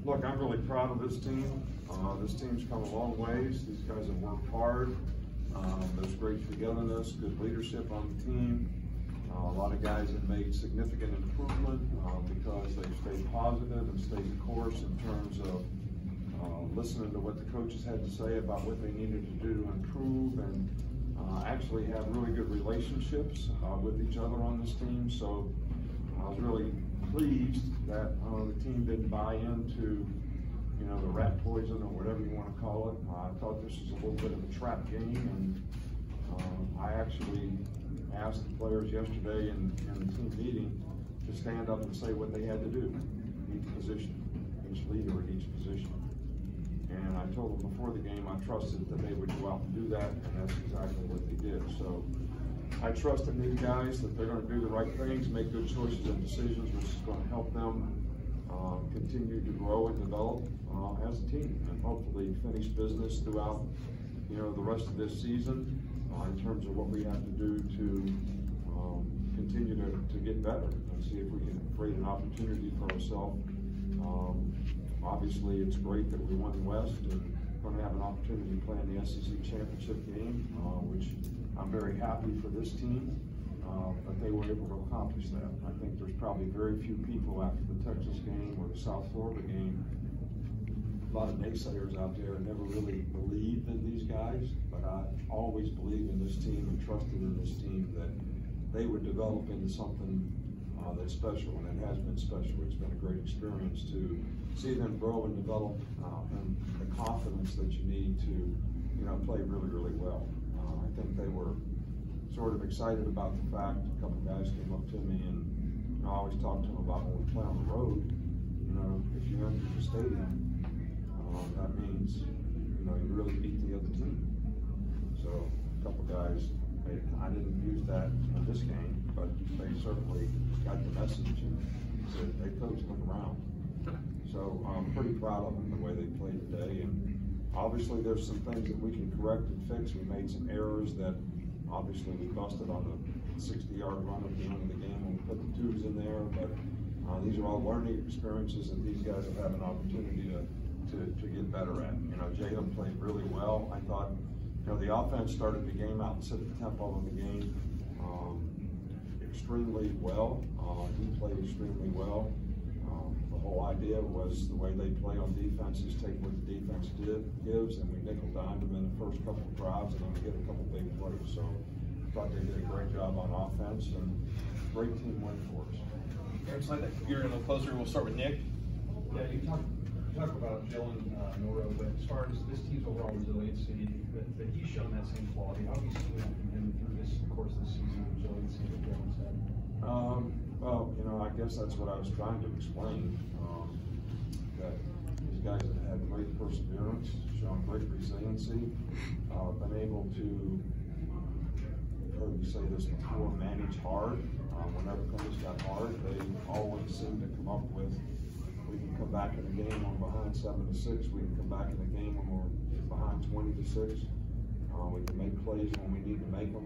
Look, I'm really proud of this team. This team's come a long ways. These guys have worked hard. There's great togetherness, good leadership on the team. A lot of guys have made significant improvement because they've stayed positive and stayed the course in terms of listening to what the coaches had to say about what they needed to do to improve, and actually have really good relationships with each other on this team. So I was really pleased that the team didn't buy into, you know, the rat poison or whatever you want to call it. I thought this was a little bit of a trap game, and I actually asked the players yesterday in the team meeting to stand up and say what they had to do, each position, each leader at each position. And I told them before the game I trusted that they would go out and do that, and that's exactly what they did. So I trust in these guys that they're going to do the right things, make good choices and decisions, which is going to help them continue to grow and develop as a team, and hopefully finish business throughout, you know, the rest of this season in terms of what we have to do to continue to get better and see if we can create an opportunity for ourselves. Obviously, it's great that we won the West and going to have an opportunity to play in the SEC championship game, which I'm very happy for this team that they were able to accomplish that. I think there's probably very few people after the Texas game or the South Florida game, a lot of naysayers out there never really believed in these guys, but I always believed in this team and trusted in this team that they would develop into something that's special, and it has been special. It's been a great experience to see them grow and develop, and the confidence that you need to, you know, play really, really well. I think they were sort of excited about the fact, a couple guys came up to me, and you know, I always talk to them about when we play on the road, you know, if you enter the stadium, that means, you know, you really beat the other team. So a couple guys, I didn't use that in this game, but they certainly got the message and said, hey coach, look around. So I'm pretty proud of them the way they played today, and obviously there's some things that we can correct and fix. We made some errors that obviously we busted on the 60-yard run at the end of the game when we put the twos in there, but these are all learning experiences that these guys have had an opportunity to get better at. You know, Jalen played really well. I thought, you know, the offense started the game out and set the tempo of the game extremely well. He played extremely well. The whole idea was the way they play on defense is take what the defense gives, and we nickel dime them in the first couple of drives and then we get a couple big plays. So I thought they did a great job on offense, and great team win for us. Excellent. You're a little closer. We'll start with Nick. Yeah, you talk about Jalen Noro, but as far as this team's overall resiliency, that he's shown that same quality. How have you seen that from him through this course of the season, resiliency that Jalen's had? Well, you know, I guess that's what I was trying to explain, that these guys have had great perseverance, shown great resiliency, been able to, I've heard you say this before, manage hard. Whenever things got hard, they always seem to come up with, we can come back in a game when we're behind 7-6. We can come back in a game when we're behind 20-6. We can make plays when we need to make them.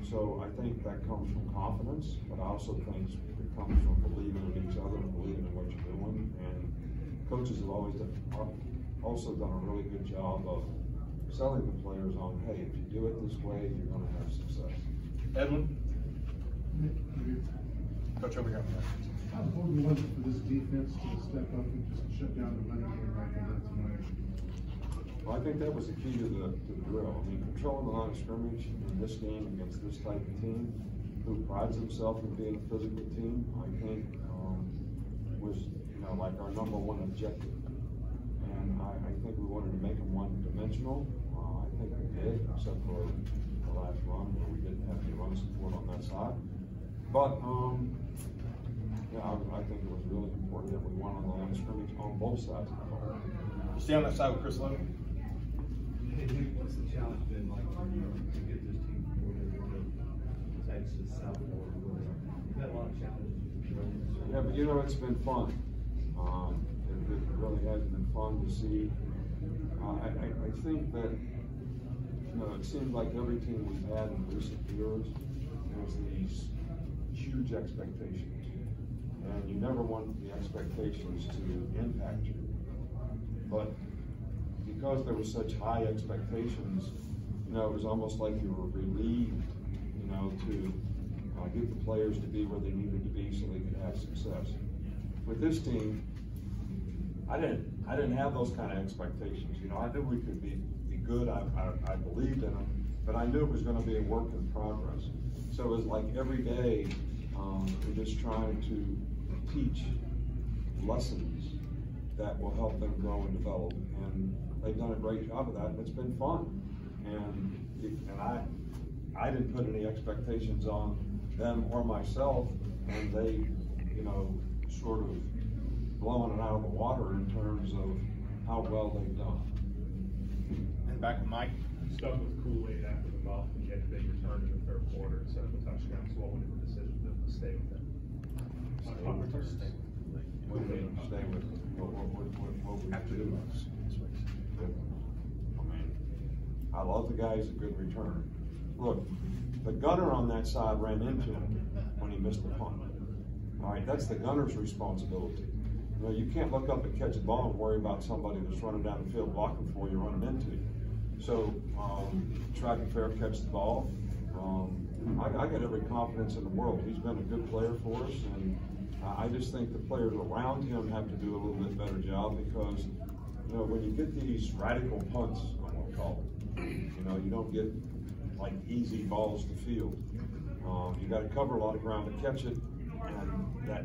So I think that comes from confidence, but I also think it comes from believing in each other and believing in what you're doing. And coaches have always also done a really good job of selling the players on, hey, if you do it this way, you're going to have success. Edwin? Coach, over here. How important was it for this defense to step up and just shut down the running game like they did tonight? Well, I think that was the key to the drill. I mean, controlling the line of scrimmage in this game against this type of team, who prides himself in being a physical team, I think was, you know, like our #1 objective. And I think we wanted to make them one-dimensional. I think we did, except for the last run where we didn't have any run support on that side. But yeah, I think it was really important that we won on the line of scrimmage on both sides of the ball. Stay on that side with Chris Logan. What's the challenge been like to get this team from where they were to Texas, South Florida? You've had a lot of challenges. Yeah, but you know, it's been fun. It really has been fun to see. I think that, you know, it seems like every team we've had in recent years, there's these huge expectations. and you never want the expectations to impact you. But because there were such high expectations, you know, it was almost like you were relieved, you know, to get the players to be where they needed to be so they could have success. With this team, I didn't have those kind of expectations. You know, I knew we could be good. I believed in them, but I knew it was going to be a work in progress. So it was like every day we're just trying to teach lessons that will help them grow and develop. And they've done a great job of that, and it's been fun. And I didn't put any expectations on them or myself, and they, you know, sort of blowing it out of the water in terms of how well they've done. And back with Mike. Stuff with Kool-Aid after the muff, and he had a big return in the third quarter instead of a touchdown. So what was the decision to stay with him? What we stay with what we have to do. I mean, I love the guy. He's a good returner. Look, the gunner on that side ran into him when he missed the punt. All right, that's the gunner's responsibility. You know, you can't look up and catch a ball and worry about somebody that's running down the field blocking for you, running into you. So, track and fair, catch the ball. I got every confidence in the world. He's been a good player for us, and I just think the players around him have to do a little bit better job because, you know, when you get these radical punts, I'm gonna call it, you know, you don't get like easy balls to field. You got to cover a lot of ground to catch it, and that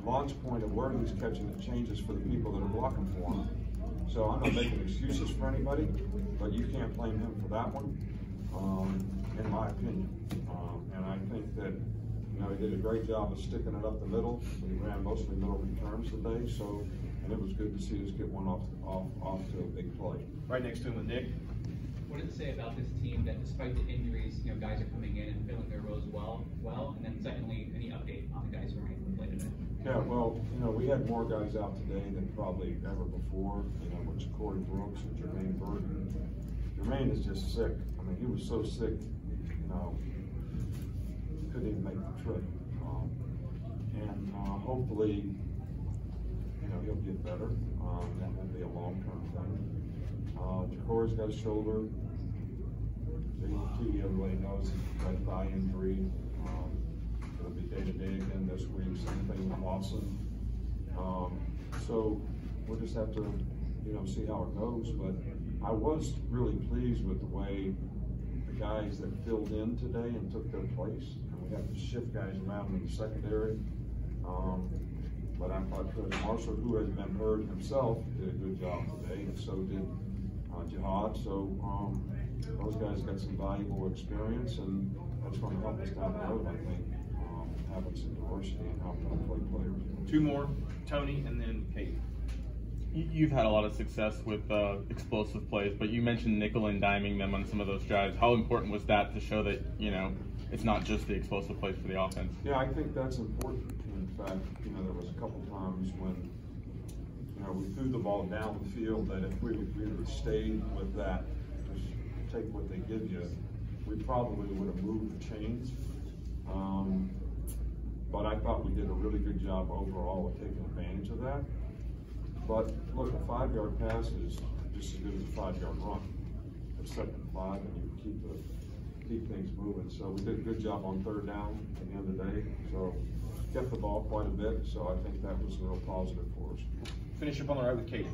launch point of where he's catching it changes for the people that are blocking for him. So I'm not making excuses for anybody, but you can't blame him for that one, in my opinion. And I think that, you know, he did a great job of sticking it up the middle. We ran mostly middle returns today, so, and it was good to see us get one off to a big play. Right next to him with Nick. What does it say about this team that despite the injuries, you know, guys are coming in and filling their roles well? And then secondly, any update on the guys who are able to play today? Yeah, well, you know, we had more guys out today than probably ever before, you know, which Corey Brooks and Jermaine Burton. Jermaine is just sick. I mean, he was so sick, you know, couldn't even make the trip. Hopefully, you know, he'll get better. That won't be a long-term thing. Jacor's got a shoulder. JT, everybody knows he's got a thigh injury. It'll be day-to-day again this week. Same thing with Lawson. So we'll just have to, you know, see how it goes. But I was really pleased with the way the guys that filled in today and took their place. And we have to shift guys around in the secondary. But I thought Coach Marshall, who has been hurt himself, did a good job today, and so did Jihad. So those guys got some valuable experience, and that's going to help us down the road, I think, having some diversity and how we play players. Two more, Tony, and then Kate. You've had a lot of success with explosive plays, but you mentioned nickel and diming them on some of those drives. How important was that to show that, you know, it's not just the explosive plays for the offense? Yeah, I think that's important. In fact, you know, there was a couple times when, you know, we threw the ball down the field that if we would have stayed with that, just take what they give you, we probably would have moved the chains. But I thought we did a really good job overall of taking advantage of that. But look, a 5-yard pass is just as good as a 5-yard run. It's 2nd and 5, and you keep things moving. So we did a good job on 3rd down at the end of the day. So kept the ball quite a bit. So I think that was a real positive for us. Finish up on the right with Kate.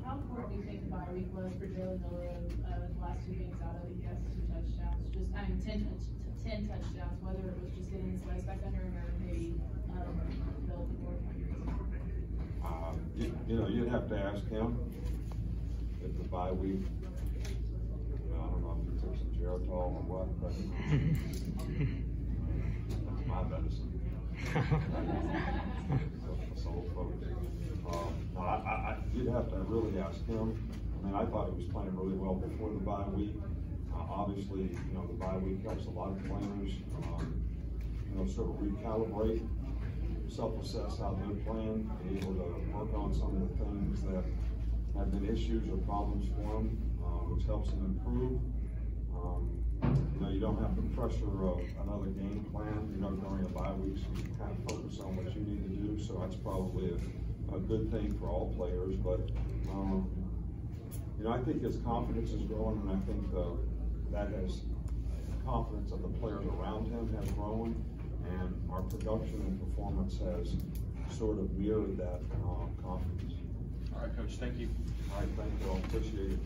How important do you think the bye week was for Jalen Miller? The last 2 games out of it, he has 2 touchdowns. Just, I mean, 10 touchdowns. Whether it was just getting his legs back under him or maybe developing more. You know, you'd have to ask him if the bye week. You know, I don't know if he took some Geritol or what, but that's my medicine. You'd have to really ask him. I mean, I thought he was playing really well before the bye week. Obviously, you know, the bye week helps a lot of players, you know, sort of recalibrate, self-assess how they're playing, be able to work on some of the things that have been issues or problems for them, which helps them improve. You know, you don't have the pressure of another game plan, you know, during a bye week, so you can kind of focus on what you need to do, so that's probably a good thing for all players, but, you know, I think his confidence is growing, and I think that has confidence of the players around him has grown, and our production and performance has sort of mirrored that confidence. All right, Coach, thank you. All right, thank you all, appreciate it.